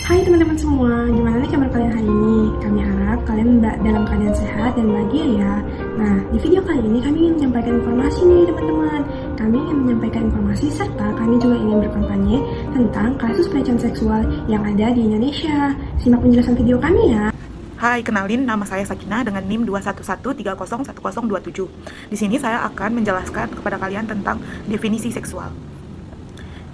Hai teman-teman semua, gimana nih kabar kalian hari ini? Kami harap kalian dalam keadaan sehat dan bahagia ya. Nah, di video kali ini kami ingin menyampaikan informasi nih teman-teman. Kami ingin menyampaikan informasi serta kami juga ingin berkampanye tentang kasus pelecehan seksual yang ada di Indonesia. Simak penjelasan video kami ya. Hai, kenalin, nama saya Sakinah dengan NIM 211301027. Di sini saya akan menjelaskan kepada kalian tentang definisi seksual.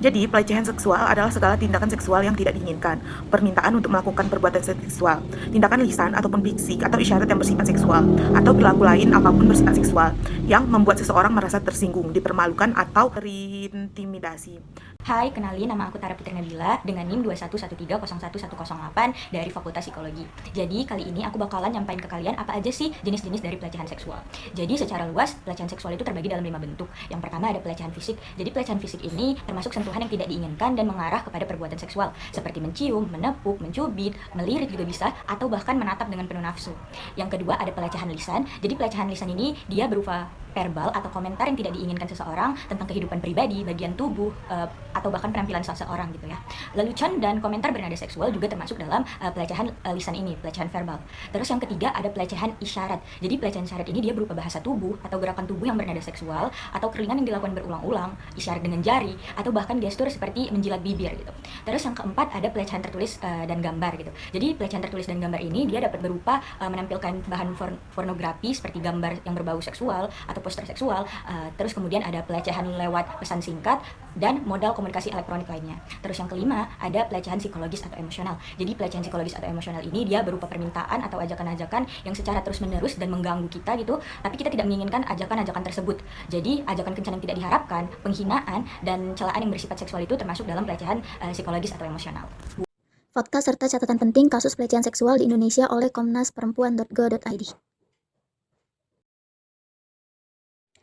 Jadi, pelecehan seksual adalah segala tindakan seksual yang tidak diinginkan, permintaan untuk melakukan perbuatan seksual, tindakan lisan ataupun fisik atau isyarat yang bersifat seksual, atau perilaku lain apapun bersifat seksual, yang membuat seseorang merasa tersinggung, dipermalukan, atau terintimidasi. Hai, kenalin, nama aku Tara Putri Nabila dengan NIM 211301108 dari Fakultas Psikologi. Jadi, kali ini aku bakalan nyampain ke kalian apa aja sih jenis-jenis dari pelecehan seksual. Jadi, secara luas, pelecehan seksual itu terbagi dalam 5 bentuk. Yang pertama ada pelecehan fisik. Jadi, pelecehan fisik ini termasuk sentuhan yang tidak diinginkan dan mengarah kepada perbuatan seksual, seperti mencium, menepuk, mencubit, melirik juga bisa, atau bahkan menatap dengan penuh nafsu. Yang kedua ada pelecehan lisan. Jadi, pelecehan lisan ini dia berupa verbal atau komentar yang tidak diinginkan seseorang tentang kehidupan pribadi, bagian tubuh, atau bahkan penampilan seseorang gitu ya. Lelucon dan komentar bernada seksual juga termasuk dalam pelecehan lisan ini, pelecehan verbal. Terus yang ketiga ada pelecehan isyarat. Jadi pelecehan isyarat ini dia berupa bahasa tubuh atau gerakan tubuh yang bernada seksual atau keringan yang dilakukan berulang-ulang, isyarat dengan jari atau bahkan gestur seperti menjilat bibir gitu. Terus yang keempat ada pelecehan tertulis dan gambar gitu. Jadi pelecehan tertulis dan gambar ini dia dapat berupa menampilkan bahan pornografi seperti gambar yang berbau seksual atau poster seksual, terus kemudian ada pelecehan lewat pesan singkat dan modal komunikasi elektronik lainnya. Terus yang kelima ada pelecehan psikologis atau emosional. Jadi pelecehan psikologis atau emosional ini dia berupa permintaan atau ajakan-ajakan yang secara terus-menerus dan mengganggu kita gitu, tapi kita tidak menginginkan ajakan-ajakan tersebut. Jadi ajakan kencan yang tidak diharapkan, penghinaan dan celaan yang bersifat seksual itu termasuk dalam pelecehan psikologis atau emosional. Fakta serta catatan penting kasus pelecehan seksual di Indonesia oleh komnasperempuan.go.id.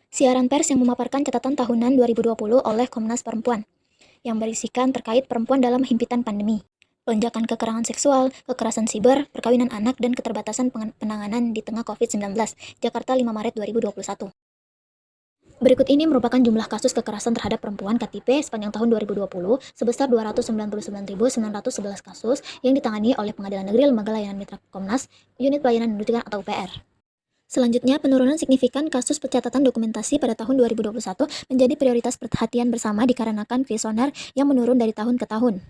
Siaran pers yang memaparkan catatan tahunan 2020 oleh Komnas Perempuan, yang berisikan terkait perempuan dalam himpitan pandemi, lonjakan kekerasan seksual, kekerasan siber, perkawinan anak, dan keterbatasan penanganan di tengah COVID-19, Jakarta 5 Maret 2021. Berikut ini merupakan jumlah kasus kekerasan terhadap perempuan KTP sepanjang tahun 2020 sebesar 299.911 kasus yang ditangani oleh Pengadilan Negeri Lembaga Layanan Mitra Komnas, Unit Pelayanan Pendidikan atau UPR. Selanjutnya, penurunan signifikan kasus pencatatan dokumentasi pada tahun 2021 menjadi prioritas perhatian bersama dikarenakan kuesioner yang menurun dari tahun ke tahun.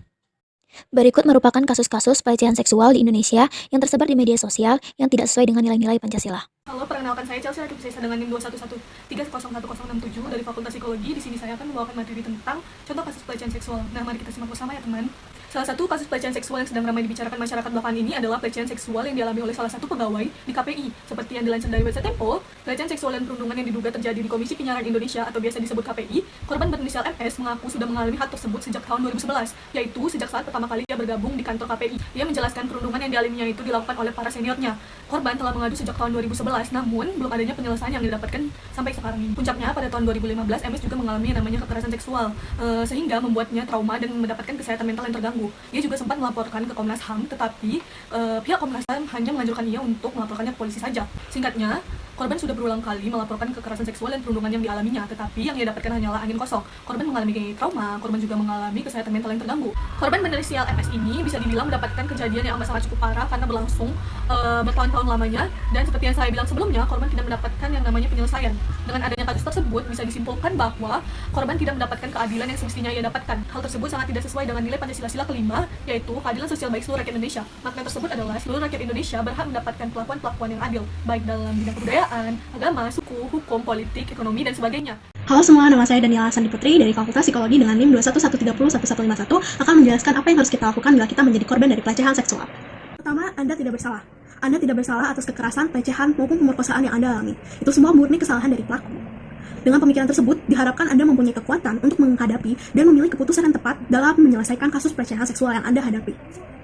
Berikut merupakan kasus-kasus pelecehan seksual di Indonesia yang tersebar di media sosial yang tidak sesuai dengan nilai-nilai Pancasila. Halo, perkenalkan saya Chelsea dengan NIM 211301007 dari Fakultas Psikologi. Di sini saya akan membawakan materi tentang contoh kasus pelecehan seksual. Nah, mari kita simak bersama ya teman. Salah satu kasus pelecehan seksual yang sedang ramai dibicarakan masyarakat belakangan ini adalah pelecehan seksual yang dialami oleh salah satu pegawai di KPI. Seperti yang dilansir dari website Tempo, pelecehan seksual dan perundungan yang diduga terjadi di Komisi Penyiaran Indonesia atau biasa disebut KPI, korban berinisial MS mengaku sudah mengalami hal tersebut sejak tahun 2011, yaitu sejak saat pertama kali dia bergabung di kantor KPI. Dia menjelaskan perundungan yang dialaminya itu dilakukan oleh para seniornya. Korban telah mengadu sejak tahun 2011, namun belum adanya penyelesaian yang didapatkan sampai sekarang ini. Puncaknya pada tahun 2015, MS juga mengalami yang namanya kekerasan seksual, sehingga membuatnya trauma dan mendapatkan kesehatan mental yang terganggu. Dia juga sempat melaporkan ke Komnas HAM, tetapi pihak Komnas HAM hanya menganjurkan ia untuk melaporkannya ke polisi saja. Singkatnya, korban sudah berulang kali melaporkan kekerasan seksual dan perundungan yang dialaminya, tetapi yang ia dapatkan hanyalah angin kosong. Korban mengalami trauma, korban juga mengalami kesehatan mental yang terganggu. Korban berinisial MS ini bisa dibilang mendapatkan kejadian yang amat sangat cukup parah karena berlangsung bertahun-tahun lamanya, dan seperti yang saya bilang sebelumnya, korban tidak mendapatkan yang namanya penyelesaian. Dengan adanya kasus tersebut, bisa disimpulkan bahwa korban tidak mendapatkan keadilan yang semestinya ia dapatkan. Hal tersebut sangat tidak sesuai dengan nilai Pancasila kelima, yaitu keadilan sosial bagi seluruh rakyat Indonesia. Makna tersebut adalah seluruh rakyat Indonesia berhak mendapatkan perlakuan yang adil, baik dalam bidang kebudayaan, agama, suku, hukum, politik, ekonomi, dan sebagainya. Halo semua, nama saya Daniela Sandi Putri dari Fakultas Psikologi dengan NIM 211301151 akan menjelaskan apa yang harus kita lakukan bila kita menjadi korban dari pelecehan seksual. Pertama, Anda tidak bersalah. Anda tidak bersalah atas kekerasan, pelecehan, maupun pemerkosaan yang Anda alami. Itu semua murni kesalahan dari pelaku. Dengan pemikiran tersebut, diharapkan Anda mempunyai kekuatan untuk menghadapi dan memilih keputusan yang tepat dalam menyelesaikan kasus pelecehan seksual yang Anda hadapi.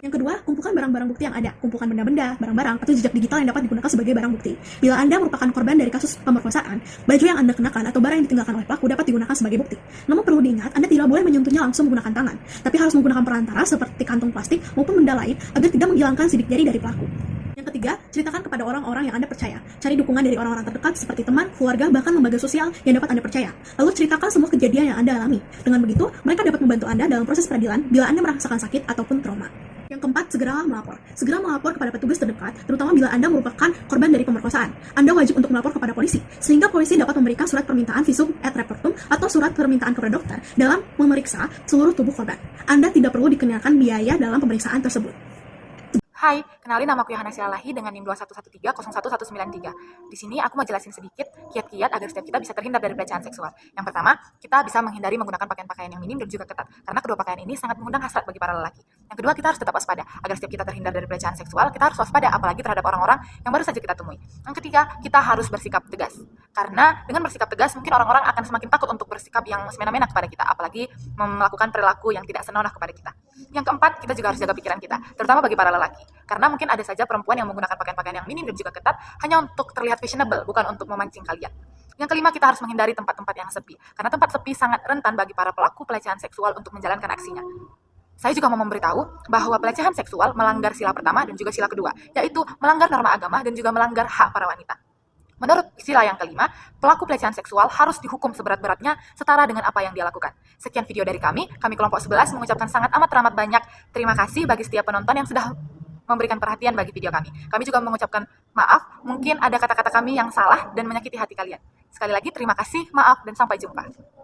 Yang kedua, kumpulkan barang-barang bukti yang ada. Kumpulkan benda-benda, barang-barang, atau jejak digital yang dapat digunakan sebagai barang bukti. Bila Anda merupakan korban dari kasus pemerkosaan, baju yang Anda kenakan atau barang yang ditinggalkan oleh pelaku dapat digunakan sebagai bukti. Namun perlu diingat, Anda tidak boleh menyentuhnya langsung menggunakan tangan, tapi harus menggunakan perantara seperti kantong plastik maupun benda lain agar tidak menghilangkan sidik jari dari pelaku. Yang ketiga, ceritakan kepada orang-orang yang Anda percaya. Cari dukungan dari orang-orang terdekat seperti teman, keluarga, bahkan lembaga sosial yang dapat Anda percaya. Lalu ceritakan semua kejadian yang Anda alami. Dengan begitu, mereka dapat membantu Anda dalam proses peradilan bila Anda merasakan sakit ataupun trauma. Yang keempat, segeralah melapor. Segera melapor kepada petugas terdekat, terutama bila Anda merupakan korban dari pemerkosaan. Anda wajib untuk melapor kepada polisi, sehingga polisi dapat memberikan surat permintaan visum et repertum atau surat permintaan kepada dokter dalam memeriksa seluruh tubuh korban. Anda tidak perlu dikenakan biaya dalam pemeriksaan tersebut. Hai, kenalin nama aku Yohana Silalahi dengan NIM 211301193. Di sini aku mau jelasin sedikit kiat-kiat agar setiap kita bisa terhindar dari pelecehan seksual. Yang pertama, kita bisa menghindari menggunakan pakaian-pakaian yang minim dan juga ketat, karena kedua pakaian ini sangat mengundang hasrat bagi para lelaki. Yang kedua, kita harus tetap waspada. Agar setiap kita terhindar dari pelecehan seksual, kita harus waspada apalagi terhadap orang-orang yang baru saja kita temui. Yang ketiga, kita harus bersikap tegas. Karena dengan bersikap tegas, mungkin orang-orang akan semakin takut untuk bersikap yang semena-mena kepada kita, apalagi melakukan perilaku yang tidak senonoh kepada kita. Yang keempat, kita juga harus jaga pikiran kita, terutama bagi para lelaki. Karena mungkin ada saja perempuan yang menggunakan pakaian-pakaian yang minim dan juga ketat hanya untuk terlihat fashionable, bukan untuk memancing kalian. Yang kelima, kita harus menghindari tempat-tempat yang sepi. Karena tempat sepi sangat rentan bagi para pelaku pelecehan seksual untuk menjalankan aksinya. Saya juga mau memberitahu bahwa pelecehan seksual melanggar sila pertama dan juga sila kedua, yaitu melanggar norma agama dan juga melanggar hak para wanita. Menurut sila yang kelima, pelaku pelecehan seksual harus dihukum seberat-beratnya setara dengan apa yang dia lakukan. Sekian video dari kami kelompok 11 mengucapkan sangat amat teramat banyak terima kasih bagi setiap penonton yang sudah memberikan perhatian bagi video kami. Kami juga mengucapkan maaf, mungkin ada kata-kata kami yang salah dan menyakiti hati kalian. Sekali lagi terima kasih, maaf, dan sampai jumpa.